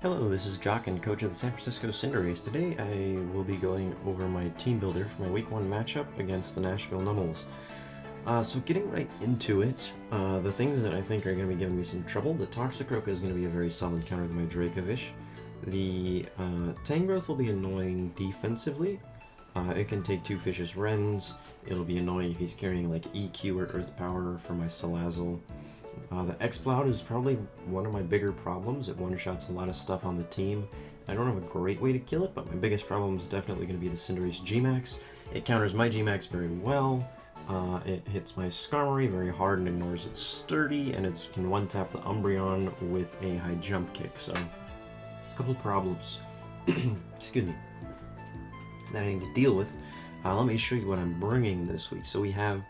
Hello, this is Jock and coach of the San Francisco Cinderace. Today I will be going over my team builder for my week 1 matchup against the Nashville Numels. So getting right into it, the things that I think are going to be giving me some trouble, the Toxicroak is going to be a very solid counter to my Dracovish. The Tangrowth will be annoying defensively. It can take 2 Vicious Wrens. It'll be annoying if he's carrying like EQ or Earth Power for my Salazzle. The X-Cloud is probably one of my bigger problems. It one-shots a lot of stuff on the team. I don't have a great way to kill it, but my biggest problem is definitely going to be the Cinderace G-Max. It counters my G-Max very well. It hits my Skarmory very hard and ignores its Sturdy, and it can one-tap the Umbreon with a high jump kick. So, a couple problems. Excuse me. That I need to deal with. Let me show you what I'm bringing this week. So we have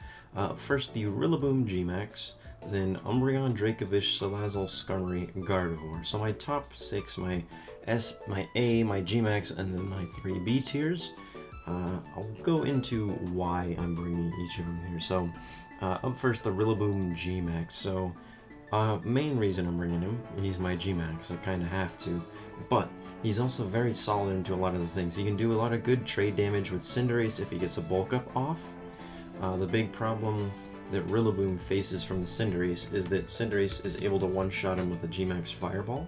first the Rillaboom G-Max, then Umbreon, Dracovish, Salazzle, Skarmory, Gardevoir. So my top 6, my S, my A, my G-Max, and then my 3 B tiers. I'll go into why I'm bringing each of them here. So up first, the Rillaboom G-Max. So main reason I'm bringing him, he's my G-Max. I kind of have to, but he's also very solid into a lot of the things. He can do a lot of good trade damage with Cinderace if he gets a bulk up off. The big problem that Rillaboom faces from the Cinderace is that Cinderace is able to one-shot him with a G-Max Fireball.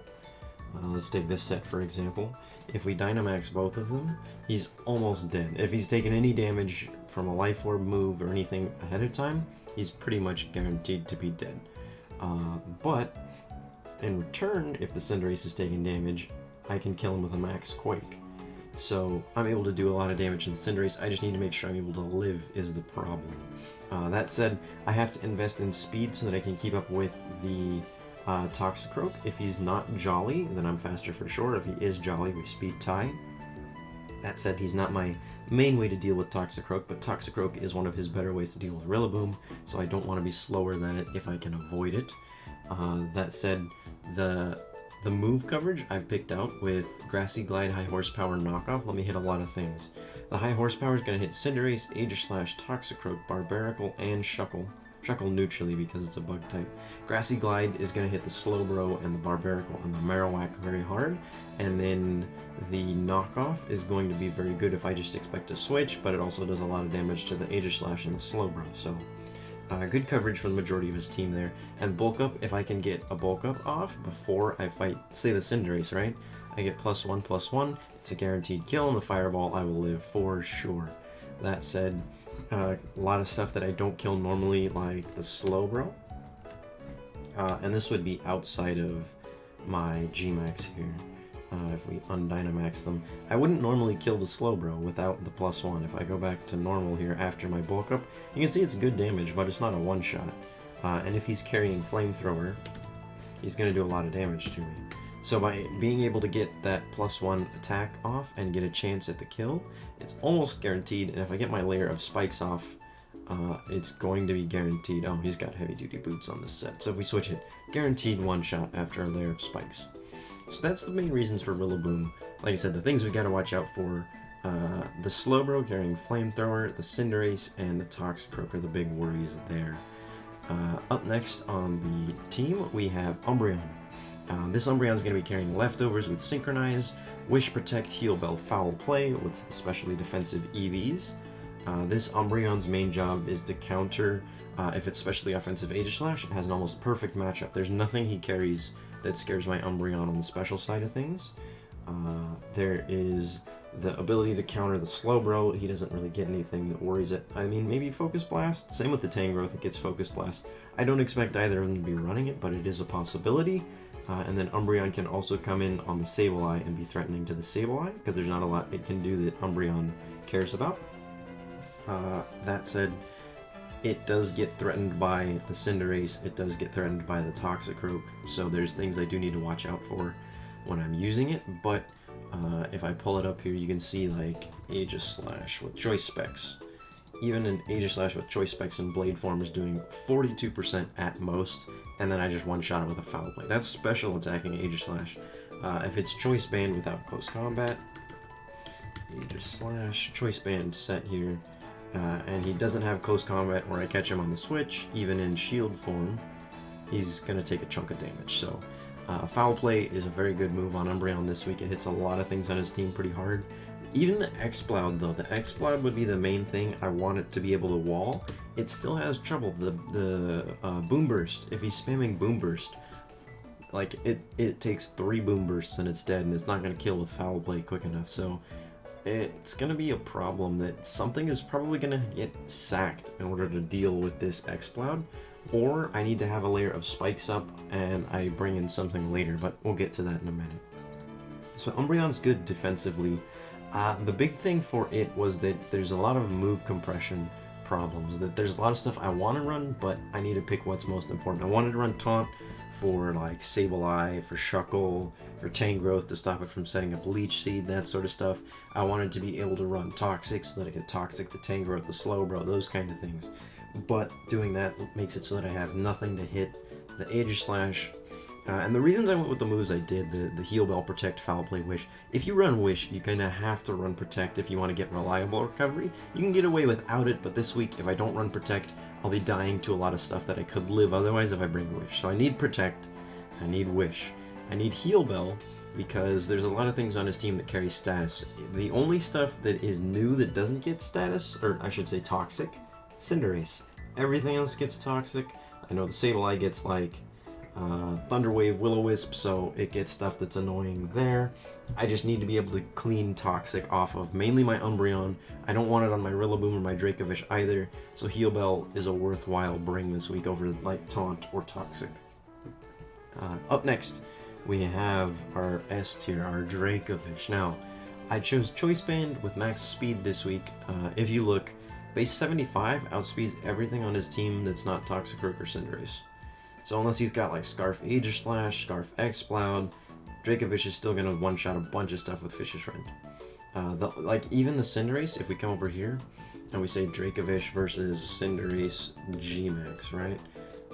Let's take this set for example. If we Dynamax both of them, he's almost dead. If he's taken any damage from a Life Orb move or anything ahead of time, he's pretty much guaranteed to be dead. But in return, if the Cinderace is taking damage, I can kill him with a Max Quake. So I'm able to do a lot of damage to the Cinderace. I just need to make sure I'm able to live is the problem. That said, I have to invest in speed so that I can keep up with the Toxicroak. If he's not Jolly, then I'm faster for sure. If he is Jolly, we speed tie. That said, he's not my main way to deal with Toxicroak, but Toxicroak is one of his better ways to deal with Rillaboom, so I don't want to be slower than it if I can avoid it. That said, the move coverage I've picked out with Grassy Glide, High Horsepower, Knockoff let me hit a lot of things. The High Horsepower is going to hit Cinderace, Aegislash, Toxicroak, Barbaracle, and Shuckle. Shuckle neutrally because it's a bug type. Grassy Glide is going to hit the Slowbro and the Barbaracle and the Marowak very hard. And then the Knockoff is going to be very good if I just expect to switch, but it also does a lot of damage to the Aegislash and the Slowbro. So good coverage for the majority of his team there. And bulk up, if I can get a bulk up off before I fight, say, the Cinderace, right? I get +1/+1. It's a guaranteed kill, and the Fireball I will live for sure. That said, a lot of stuff that I don't kill normally, like the Slowbro. And this would be outside of my G-Max here. If we undynamax them. I wouldn't normally kill the Slowbro without the +1. If I go back to normal here after my bulk up, you can see it's good damage, but it's not a one-shot. And if he's carrying Flamethrower, he's going to do a lot of damage to me. So by being able to get that +1 attack off and get a chance at the kill, it's almost guaranteed, and if I get my layer of spikes off, it's going to be guaranteed. Oh, he's got heavy-duty boots on this set, so if we switch it, guaranteed one-shot after a layer of spikes. So that's the main reasons for Rillaboom. Like I said, the things we gotta watch out for, the Slowbro carrying Flamethrower, the Cinderace, and the Toxicroak are the big worries there. Up next on the team, we have Umbreon. This Umbreon is going to be carrying Leftovers with Synchronize, Wish, Protect, Heal Bell, Foul Play with especially defensive EVs. This Umbreon's main job is to counter if it's specially offensive Aegislash. It has an almost perfect matchup. There's nothing he carries that scares my Umbreon on the special side of things. There is the ability to counter the Slowbro. He doesn't really get anything that worries it. I mean, maybe Focus Blast. Same with the Tangrowth, it gets Focus Blast. I don't expect either of them to be running it, but it is a possibility. And then Umbreon can also come in on the Sableye and be threatening to the Sableye, because there's not a lot it can do that Umbreon cares about. That said, it does get threatened by the Cinderace, it does get threatened by the Toxicroak, so there's things I do need to watch out for when I'm using it, but if I pull it up here, you can see like Aegislash with Choice Specs. Even an Aegislash with Choice Specs in Blade form is doing 42% at most, and then I just one-shot it with a Foul Play. That's special attacking Aegislash. If it's Choice Band without Close Combat, Aegislash, Choice Band set here, and he doesn't have Close Combat where I catch him on the switch, even in Shield form, he's going to take a chunk of damage. So Foul Play is a very good move on Umbreon this week. It hits a lot of things on his team pretty hard. Even the Exploud though, the Exploud would be the main thing I want it to be able to wall. It still has trouble. The Boom Burst, if he's spamming Boom Burst, like it takes 3 Boom Bursts and it's dead, and it's not going to kill with Foul Play quick enough. So it's going to be a problem that something is probably going to get sacked in order to deal with this Exploud. Or I need to have a layer of spikes up and I bring in something later, but we'll get to that in a minute. So Umbreon's good defensively. The big thing for it was that there's a lot of move compression problems, that there's a lot of stuff I want to run, but I need to pick what's most important. I wanted to run Taunt for like Sableye, for Shuckle, for Tangrowth to stop it from setting up Leech Seed, that sort of stuff. I wanted to be able to run Toxic so that I could Toxic the Tangrowth, the Slowbro, those kind of things. But doing that makes it so that I have nothing to hit the Aegislash. And the reasons I went with the moves I did, the Heal Bell, Protect, Foul Play, Wish. If you run Wish, you kind of have to run Protect if you want to get reliable recovery. You can get away without it, but this week, if I don't run Protect, I'll be dying to a lot of stuff that I could live otherwise if I bring Wish. So I need Protect, I need Wish, I need Heal Bell, because there's a lot of things on his team that carry status. The only stuff that is new that doesn't get status, or I should say Toxic, Cinderace. Everything else gets Toxic. I know the Sableye gets like Thunder Wave, Will-O-Wisp, so it gets stuff that's annoying there. I just need to be able to clean Toxic off of mainly my Umbreon. I don't want it on my Rillaboom or my Dracovish either, so Heal Bell is a worthwhile bring this week over like Taunt or Toxic. Up next, we have our S tier, our Dracovish. Now, I chose Choice Band with max speed this week. If you look, base 75 outspeeds everything on his team that's not Toxicroak or Cinderace. So unless he's got like Scarf Aegislash, Scarf Exploud, Dracovish is still gonna one-shot a bunch of stuff with Vicious Rend. Like even the Cinderace, if we come over here and we say Dracovish versus Cinderace G-Max, right?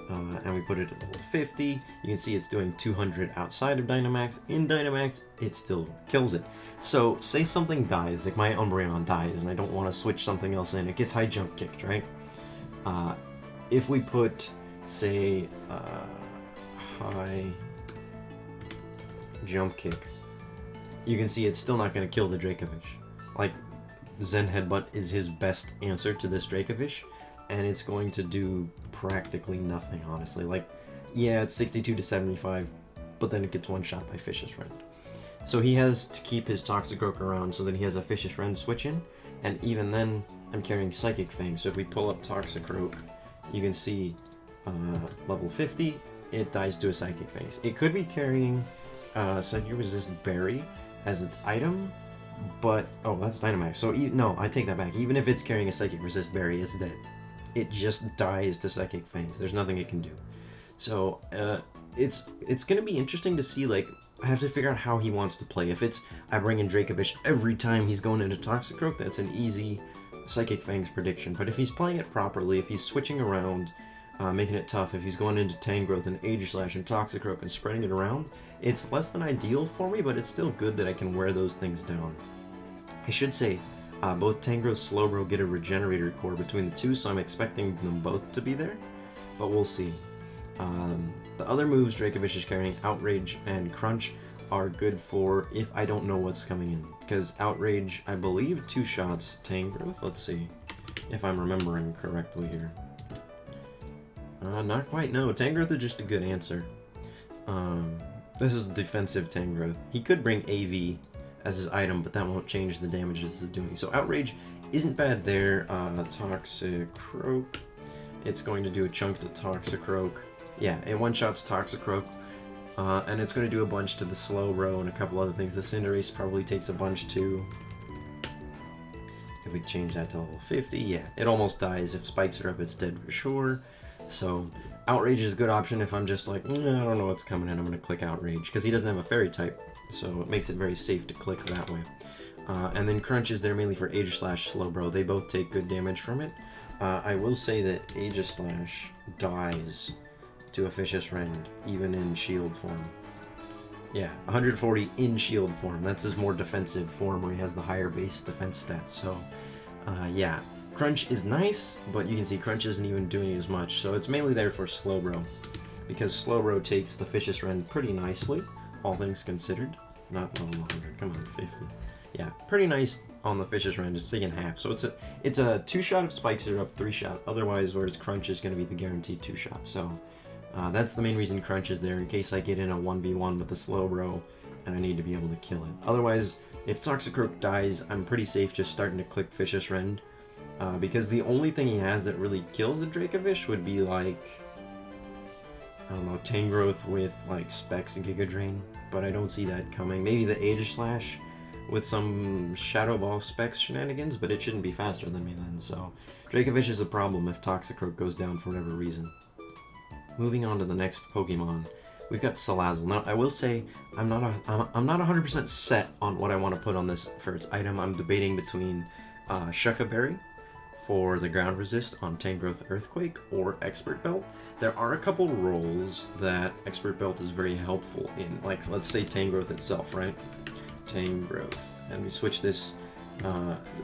And we put it at level 50, you can see it's doing 200 outside of Dynamax. In Dynamax, it still kills it. So say something dies, like my Umbreon dies, and I don't want to switch something else in, it gets high jump kicked, right? If we put, say, high jump kick, you can see it's still not going to kill the Dracovish. Like, Zen Headbutt is his best answer to this Dracovish, and it's going to do practically nothing, honestly. Like, yeah, it's 62 to 75, but then it gets one-shot by Vicious Rend. So he has to keep his Toxicroak around so that he has a Vicious Rend switch in, and even then, I'm carrying Psychic Fang. So if we pull up Toxicroak, you can see level 50, it dies to a Psychic Fang. It could be carrying Psychic Resist Berry as its item, but, oh, that's Dynamax. So, no, I take that back. Even if it's carrying a Psychic Resist Berry, it's dead. It just dies to Psychic Fangs. There's nothing it can do. So, it's going to be interesting to see, like, I have to figure out how he wants to play. If it's, I bring in Dracovish every time he's going into Toxicroak, that's an easy Psychic Fangs prediction. But if he's playing it properly, if he's switching around, making it tough, if he's going into Tangrowth and Aegislash and Toxicroak and spreading it around, it's less than ideal for me, but it's still good that I can wear those things down. I should say, both Tangrowth and Slowbro get a Regenerator core between the two, so I'm expecting them both to be there, but we'll see. The other moves Dracovish is carrying, Outrage and Crunch, are good for if I don't know what's coming in, because Outrage, I believe, 2-shots Tangrowth. Let's see if I'm remembering correctly here. Not quite, no. Tangrowth is just a good answer. This is defensive Tangrowth. He could bring AV as his item, but that won't change the damage it's doing. So Outrage isn't bad there. Toxicroak. It's going to do a chunk to Toxicroak. Yeah, it one-shots Toxicroak. And it's going to do a bunch to the Slowbro and a couple other things. The Cinderace probably takes a bunch too. If we change that to level 50, yeah, it almost dies. If spikes are up, it's dead for sure. So Outrage is a good option if I'm just like, I don't know what's coming in, I'm going to click Outrage, because he doesn't have a Fairy type, so it makes it very safe to click that way. And then Crunch is there mainly for Aegislash, Slowbro. They both take good damage from it. I will say that Aegislash dies to a Vicious Rend, even in shield form. Yeah, 140 in shield form. That's his more defensive form where he has the higher base defense stats. So, yeah. Crunch is nice, but you can see Crunch isn't even doing as much, so it's mainly there for Slowbro. because Slow-Ro takes the Vicious Rend pretty nicely, all things considered. Not level 100, come on, 50. Yeah, pretty nice on the Vicious Rend, it's taking half. So it's a 2-shot if spikes are up, 3-shot. Otherwise, whereas Crunch is going to be the guaranteed 2-shot. So that's the main reason Crunch is there, in case I get in a 1v1 with the Slow-Ro and I need to be able to kill it. Otherwise, if Toxicroak dies, I'm pretty safe just starting to click Vicious Rend. Because the only thing he has that really kills the Dracovish would be like, I don't know, Tangrowth with like Specs and Giga Drain, but I don't see that coming. Maybe the Aegis Slash with some Shadow Ball Specs shenanigans, but it shouldn't be faster than me then, so Dracovish is a problem if Toxicroak goes down for whatever reason. Moving on to the next Pokemon, we've got Salazzle. Now, I will say, I'm not 100% set on what I want to put on this for its item. I'm debating between Shucka Berry for the ground resist on Tangrowth Earthquake or Expert Belt. There are a couple roles that Expert Belt is very helpful in, like let's say Tangrowth itself, right? Tangrowth, and we switch this,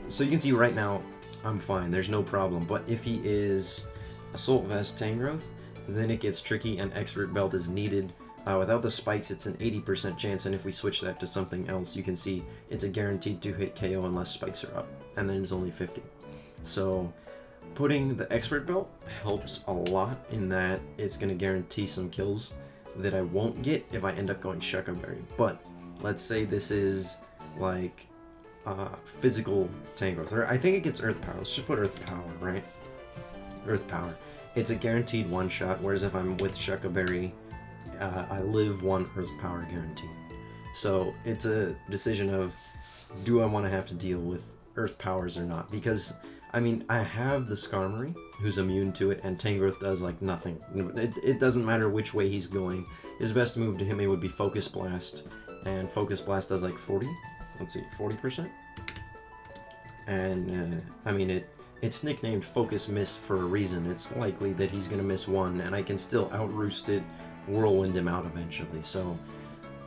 so you can see right now I'm fine, there's no problem, but if he is Assault Vest Tangrowth, then it gets tricky and Expert Belt is needed. Without the spikes, it's an 80% chance, and if we switch that to something else, you can see it's a guaranteed 2-hit KO unless spikes are up, and then it's only 50. So putting the Expert Belt helps a lot in that it's going to guarantee some kills that I won't get if I end up going Shucka Berry. But let's say this is like physical Tangrowth, or I think it gets Earth Power. Let's just put Earth Power, right? Earth Power. It's a guaranteed 1-shot, whereas if I'm with Shucka Berry, I live 1 Earth Power guaranteed. So it's a decision of, do I want to have to deal with Earth Powers or not? Because I mean, I have the Skarmory, who's immune to it, and Tangrowth does like nothing. It doesn't matter which way he's going. His best move to him, it would be Focus Blast, and Focus Blast does like 40. Let's see, 40%. And I mean, it's nicknamed Focus Miss for a reason. It's likely that he's gonna miss 1, and I can still outroost it, Whirlwind him out eventually. So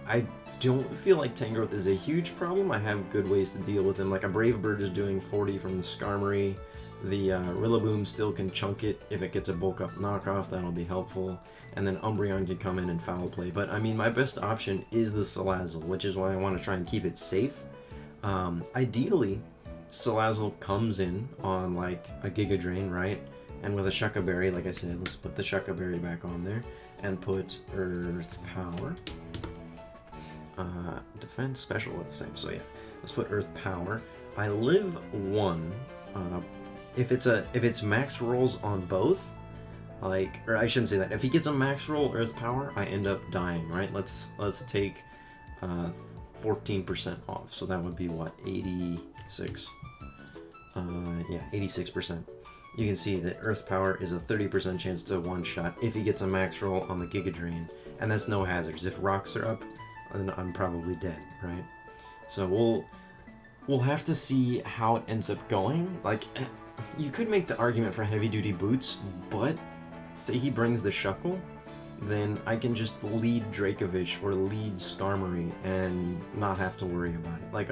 I don't feel like Tangrowth is a huge problem. I have good ways to deal with him. Like a Brave Bird is doing 40 from the Skarmory. The Rillaboom still can chunk it. If it gets a bulk up knockoff, that'll be helpful. And then Umbreon can come in and foul play. But I mean, my best option is the Salazzle, which is why I want to try and keep it safe. Ideally, Salazzle comes in on like a Giga Drain, right? And with a Shucka Berry, like I said, let's put the Shucka Berry back on there and put Earth Power. Defense, special, are the same. So yeah, let's put Earth Power. I live 1. If it's max rolls on both, like, or I shouldn't say that. If he gets a max roll Earth Power, I end up dying, right? Let's take 14% off. So that would be what, 86? Yeah, 86%. You can see that Earth Power is a 30% chance to 1-shot if he gets a max roll on the Giga Drain, and that's no hazards. If rocks are up, then I'm probably dead, right? So we'll have to see how it ends up going. Like, you could make the argument for heavy-duty boots, but say he brings the Shuckle, then I can just lead Dracovish or lead Skarmory and not have to worry about it. Like,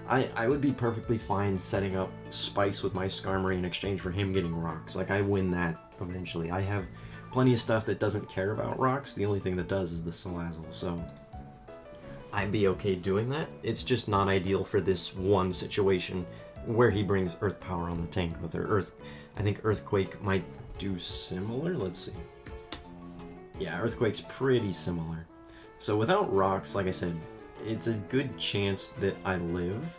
I would be perfectly fine setting up Spice with my Skarmory in exchange for him getting rocks. Like, I win that eventually. I have plenty of stuff that doesn't care about rocks. The only thing that does is the Salazzle, so I'd be okay doing that. It's just not ideal for this one situation where he brings Earth Power on the Tangrowth, or Earth. I think Earthquake might do similar. Let's see. Yeah, Earthquake's pretty similar. So without rocks, like I said, it's a good chance that I live,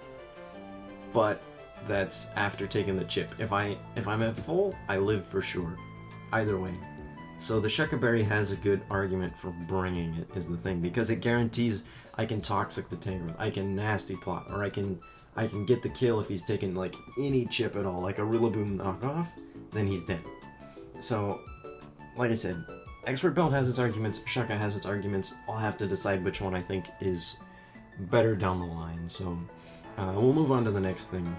but that's after taking the chip. If I'm at full, I live for sure. Either way. So the Shucka Berry has a good argument for bringing it, is the thing, because it guarantees I can Toxic the Tangrowth, I can Nasty Plot, or I can get the kill if he's taking like any chip at all, like a Rillaboom knockoff, then he's dead. So, like I said, Expert Belt has its arguments, Shucka has its arguments. I'll have to decide which one I think is better down the line. So we'll move on to the next thing.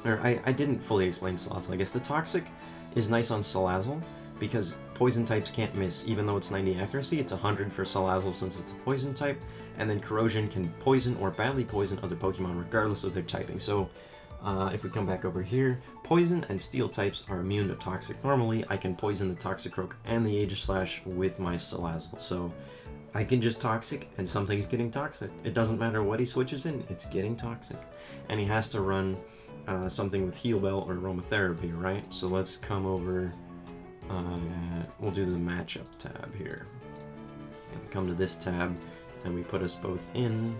Or I didn't fully explain Salazzle. I guess the Toxic is nice on Salazzle because poison types can't miss. Even though it's 90 accuracy, it's 100 for Salazzle since it's a poison type. And then Corrosion can poison or badly poison other Pokemon regardless of their typing. So If we come back over here, poison and steel types are immune to toxic. Normally, I can poison the Toxicroak and the Aegislash with my Salazzle. So I can just toxic and something's getting toxic. It doesn't matter what he switches in, it's getting toxic. And he has to run something with Heal Bell or Aromatherapy, right? So let's come over, we'll do the matchup tab here. And come to this tab and we put us both in.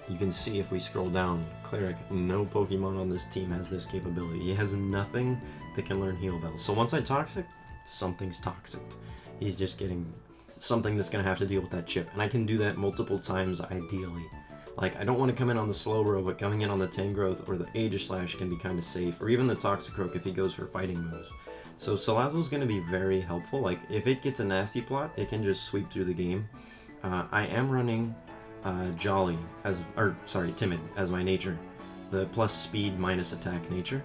You can see if we scroll down, Cleric, no Pokemon on this team has this capability. He has nothing that can learn Heal Bell. So once I toxic, something's toxic. He's just getting something that's going to have to deal with that chip. And I can do that multiple times ideally. Like, I don't want to come in on the Slowbro, but coming in on the Tangrowth or the Aegislash can be kind of safe. Or even the Toxicroak if he goes for fighting moves. So Salazzle's going to be very helpful. Like, if it gets a nasty plot, it can just sweep through the game. I am running Jolly as, or sorry, Timid as my nature, the plus speed minus attack nature.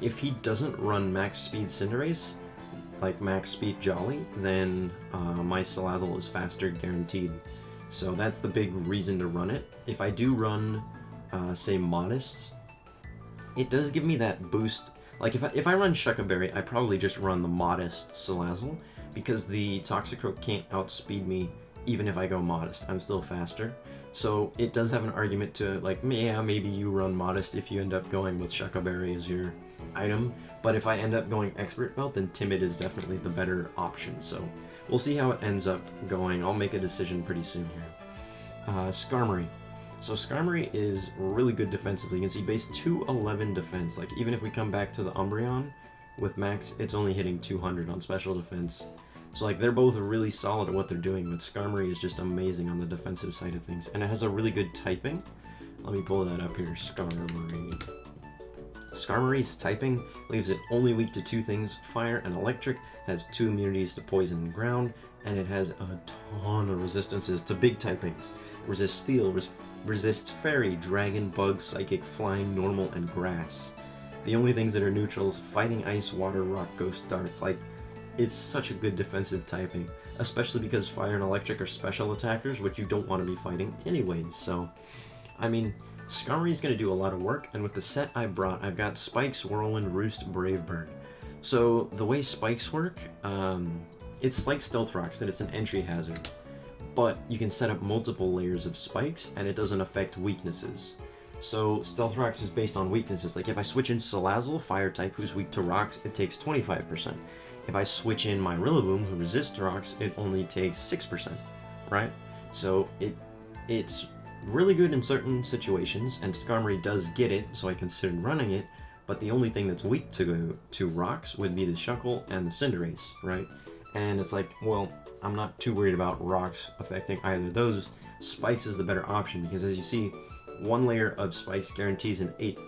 If he doesn't run max speed Cinderace, like max speed Jolly, then my Salazzle is faster guaranteed. So that's the big reason to run it. If I do run, say Modest, it does give me that boost. Like if I run Shuckle Berry, I probably just run the Modest Salazzle because the Toxicroak can't outspeed me. Even if I go Modest, I'm still faster. So it does have an argument to, like, yeah, maybe you run Modest if you end up going with Shuckle Berry as your item. But if I end up going Expert Belt, then Timid is definitely the better option. So we'll see how it ends up going. I'll make a decision pretty soon here. Skarmory. So Skarmory is really good defensively. You can see base 211 defense. Like, even if we come back to the Umbreon with max, it's only hitting 200 on special defense. So like they're both really solid at what they're doing, but Skarmory is just amazing on the defensive side of things. And it has a really good typing. Let me pull that up here, Skarmory. Skarmory's typing leaves it only weak to two things, fire and electric, has 2 immunities to poison and ground, and it has a ton of resistances to big typings. Resist steel, resist fairy, dragon, bug, psychic, flying, normal, and grass. The only things that are neutrals, fighting, ice, water, rock, ghost, dark. Like, it's such a good defensive typing, especially because fire and electric are special attackers, which you don't want to be fighting anyways. So, I mean, Skarmory is going to do a lot of work, and with the set I brought, I've got Spikes, Whirlwind, Roost, Brave Bird. So, the way Spikes work, it's like Stealth Rocks, that it's an entry hazard. But you can set up multiple layers of Spikes, and it doesn't affect weaknesses. So, Stealth Rocks is based on weaknesses. Like, if I switch in Salazzle, Fire type, who's weak to rocks, it takes 25%. If I switch in my Rillaboom, who resists rocks, it only takes 6%, right? So it's really good in certain situations, and Skarmory does get it, so I considered running it, but the only thing that's weak to rocks would be the Shuckle and the Cinderace, right? And it's like, well, I'm not too worried about rocks affecting either of those. Spikes is the better option, because as you see, 1 layer of Spikes guarantees an 1/8.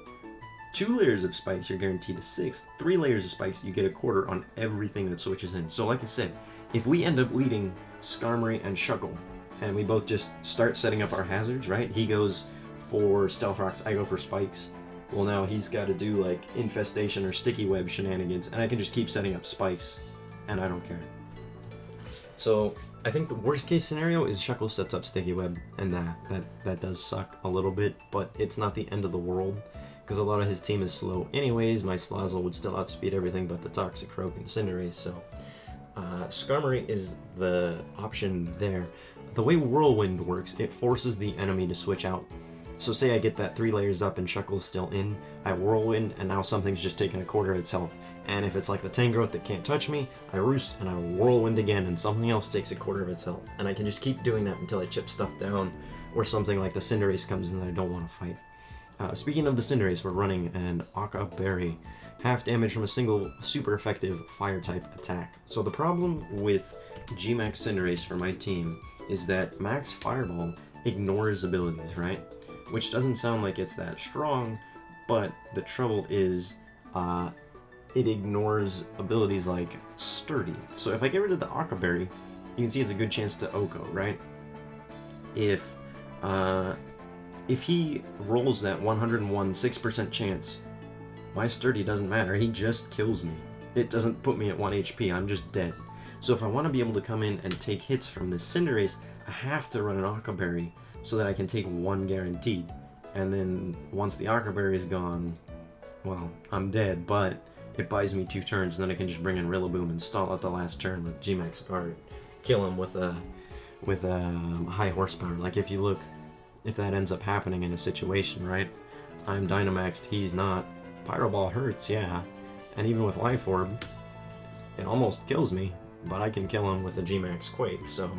2 layers of Spikes, you're guaranteed a 1/6. 3 layers of Spikes, you get a 1/4 on everything that switches in. So like I said, if we end up leading Skarmory and Shuckle, and we both just start setting up our hazards, right? He goes for Stealth Rocks, I go for Spikes. Well, now he's got to do like Infestation or Sticky Web shenanigans, and I can just keep setting up Spikes, and I don't care. So I think the worst case scenario is Shuckle sets up Sticky Web, and that does suck a little bit, but it's not the end of the world. Because a lot of his team is slow anyways. My Salazzle would still outspeed everything but the Toxicroak and Cinderace, so Skarmory is the option there. The way Whirlwind works, it forces the enemy to switch out. So say I get that 3 layers up and Shuckle's still in, I Whirlwind, and now something's just taking a 1/4 of its health. And if it's like the Tangrowth that can't touch me, I Roost and I Whirlwind again, and something else takes a 1/4 of its health. And I can just keep doing that until I chip stuff down, or something like the Cinderace comes in that I don't want to fight. Speaking of the Cinderace, we're running an Aka Berry. Half damage from a single super effective fire type attack. So the problem with G-Max Cinderace for my team is that Max Fireball ignores abilities, right? Which doesn't sound like it's that strong, but the trouble is it ignores abilities like Sturdy. So if I get rid of the Aka Berry, you can see it's a good chance to Oko, right? If he rolls that 101 6% chance, my Sturdy doesn't matter, he just kills me. It doesn't put me at 1 HP, I'm just dead. So if I want to be able to come in and take hits from this Cinderace, I have to run an Aka Berry so that I can take 1 guaranteed. and then once the Ockerberry is gone, well, I'm dead, but it buys me 2 turns, and then I can just bring in Rillaboom and stall out the last turn with G-Max Guard. Kill him with a high horsepower. Like if you look, if that ends up happening in a situation, right? I'm Dynamaxed, he's not. Pyro Ball hurts, yeah. And even with Life Orb, it almost kills me, but I can kill him with a G-Max Quake, so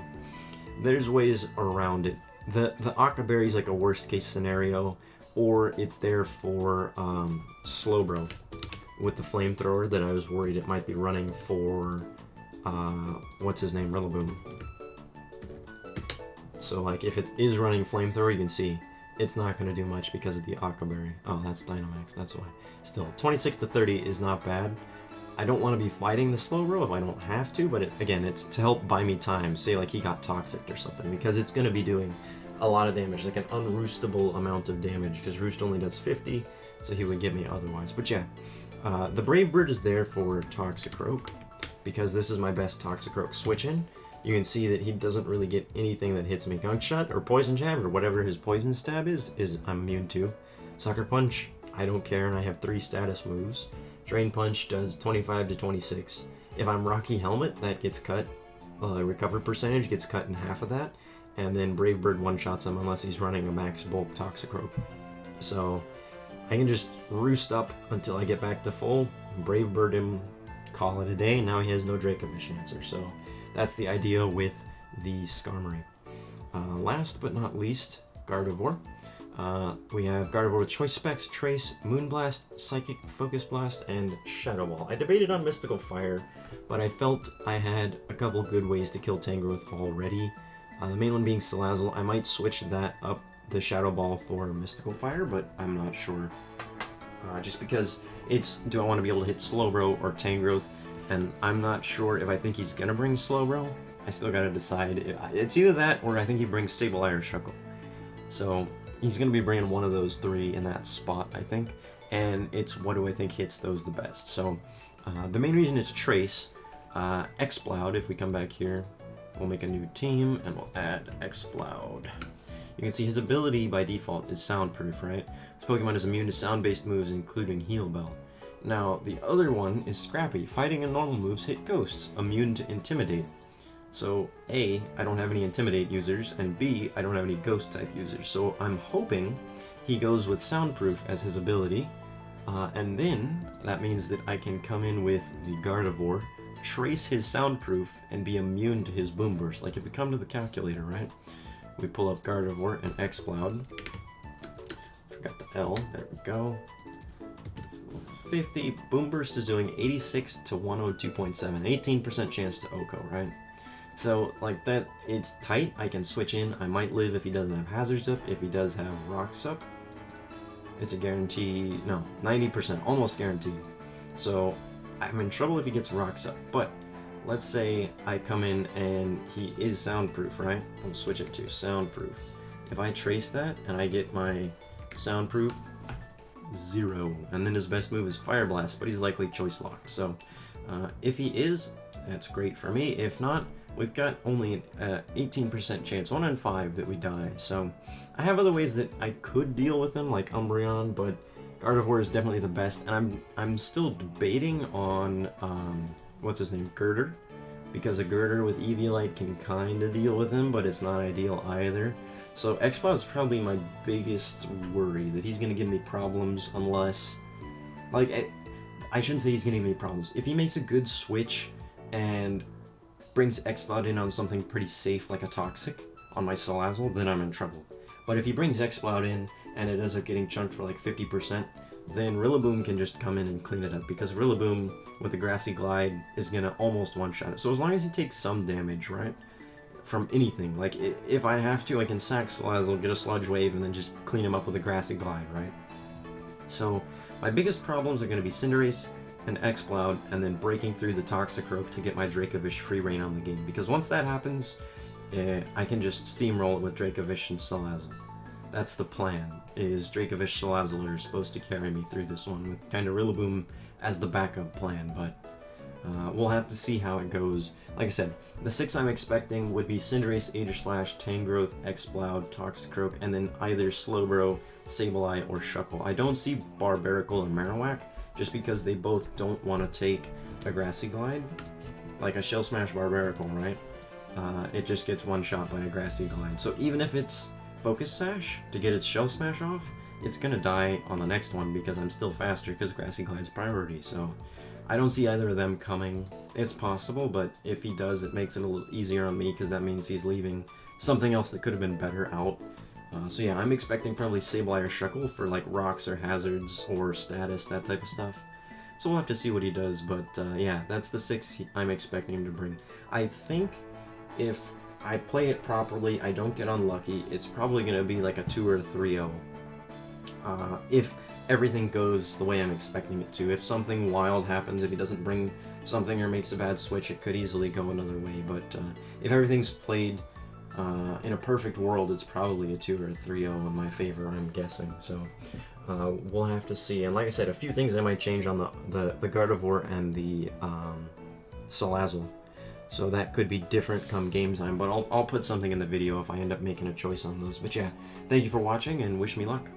there's ways around it. The Ockerberry is like a worst case scenario, or it's there for Slowbro with the Flamethrower that I was worried it might be running for, what's his name, Rillaboom. So like if it is running Flamethrower, you can see it's not going to do much because of the Ockerberry. Oh, that's Dynamax, that's why. Still, 26 to 30 is not bad. I don't want to be fighting the Slowbro if I don't have to, but again, it's to help buy me time. Say like he got Toxic or something, because it's going to be doing a lot of damage, like an unroostable amount of damage, because Roost only does 50, so he would give me otherwise. But yeah, the Brave Bird is there for Toxicroak, because this is my best Toxicroak switch-in. You can see that he doesn't really get anything that hits me. Gunk Shot or Poison Jab or whatever his Poison Stab is I'm immune to. Sucker Punch, I don't care, and I have 3 status moves. Drain Punch does 25 to 26. If I'm Rocky Helmet, that gets cut. Recover percentage gets cut in half of that. And then Brave Bird one-shots him unless he's running a max bulk Toxicroak. So I can just roost up until I get back to full, Brave Bird him, call it a day. Now he has no Dracovish answer. So that's the idea with the Skarmory. Last but not least, Gardevoir. We have Gardevoir with Choice Specs, Trace, Moonblast, Psychic, Focus Blast, and Shadow Ball. I debated on Mystical Fire, but I felt I had a couple good ways to kill Tangrowth already. The main one being Salazzle. I might switch that up, the Shadow Ball, for Mystical Fire, but I'm not sure. Just because it's, do I want to be able to hit Slowbro or Tangrowth? And I'm not sure if I think he's gonna bring Slowbro. I still gotta decide. It's either that or I think he brings Sableye or Shuckle. So he's gonna be bringing one of those 3 in that spot, I think. And it's what do I think hits those the best. So the main reason is Trace. Exploud, if we come back here, we'll make a new team and we'll add Exploud. You can see his ability by default is Soundproof, right? This Pokemon is immune to sound-based moves, including Heal Bell. Now, the other one is Scrappy. Fighting and normal moves hit ghosts, immune to Intimidate. So, A, I don't have any Intimidate users, and B, I don't have any Ghost-type users. So I'm hoping he goes with Soundproof as his ability, and then that means that I can come in with the Gardevoir, trace his Soundproof, and be immune to his Boom Burst. Like if we come to the calculator, right? We pull up Gardevoir and Exploud. Forgot the L, there we go. 50, Boom Burst is doing 86 to 102.7, 18% chance to OHKO, right? So, like that, it's tight, I can switch in, I might live if he doesn't have Hazards up, if he does have Rocks up. It's a guarantee, no, 90%, almost guaranteed. So, I'm in trouble if he gets Rocks up, but let's say I come in and he is Soundproof, right? I'll switch it to Soundproof. If I trace that and I get my Soundproof, 0, and then his best move is Fire Blast, but he's likely Choice Lock. So if he is, that's great for me. If not, we've got only an 18% chance, 1 in 5 that we die. So I have other ways that I could deal with him, like Umbreon, but Gardevoir is definitely the best, and I'm still debating on what's his name, Girder, because a Girder with Eviolite can kind of deal with him, but it's not ideal either. So Exploud is probably my biggest worry, that he's going to give me problems unless, like, I shouldn't say he's going to give me problems. If he makes a good switch and brings Exploud in on something pretty safe like a Toxic on my Salazzle, then I'm in trouble. But if he brings Exploud in and it ends up getting chunked for like 50%, then Rillaboom can just come in and clean it up, because Rillaboom with the Grassy Glide is going to almost one-shot it. So as long as he takes some damage, right? From anything, like if I have to, I can sack Salazzle, get a Sludge Wave, and then just clean him up with a Grassy Glide, right? So my biggest problems are going to be Cinderace and Exploud, and then breaking through the Toxicroak to get my Dracovish free reign on the game, because once that happens, I can just steamroll it with Dracovish and Salazzle. That's the plan, is Dracovish, Salazzle are supposed to carry me through this one, with kind of Rillaboom as the backup plan, but We'll have to see how it goes. Like I said, the 6 I'm expecting would be Cinderace, Aegislash, Tangrowth, Exploud, Toxicroak, and then either Slowbro, Sableye, or Shuckle. I don't see Barbaracle or Marowak, just because they both don't want to take a Grassy Glide. Like a Shell Smash Barbaracle, right? It just gets one shot by a Grassy Glide. So even if it's Focus Sash to get its Shell Smash off, it's gonna die on the next one because I'm still faster because Grassy Glide's priority. So I don't see either of them coming. It's possible, but if he does, it makes it a little easier on me because that means he's leaving something else that could have been better out. So yeah, I'm expecting probably Sableye or Shuckle for like rocks or hazards or status, that type of stuff. So we'll have to see what he does, but yeah, that's the 6 I'm expecting him to bring. I think if I play it properly, I don't get unlucky, it's probably going to be like a 2 or a 3-0. If everything goes the way I'm expecting it to. If something wild happens, if he doesn't bring something or makes a bad switch, it could easily go another way. But if everything's played in a perfect world, it's probably a 2 or a 3-0 in my favor, I'm guessing. So we'll have to see. And like I said, a few things I might change on the Gardevoir and the Salazzle. So that could be different come game time, but I'll put something in the video if I end up making a choice on those. But yeah, thank you for watching and wish me luck.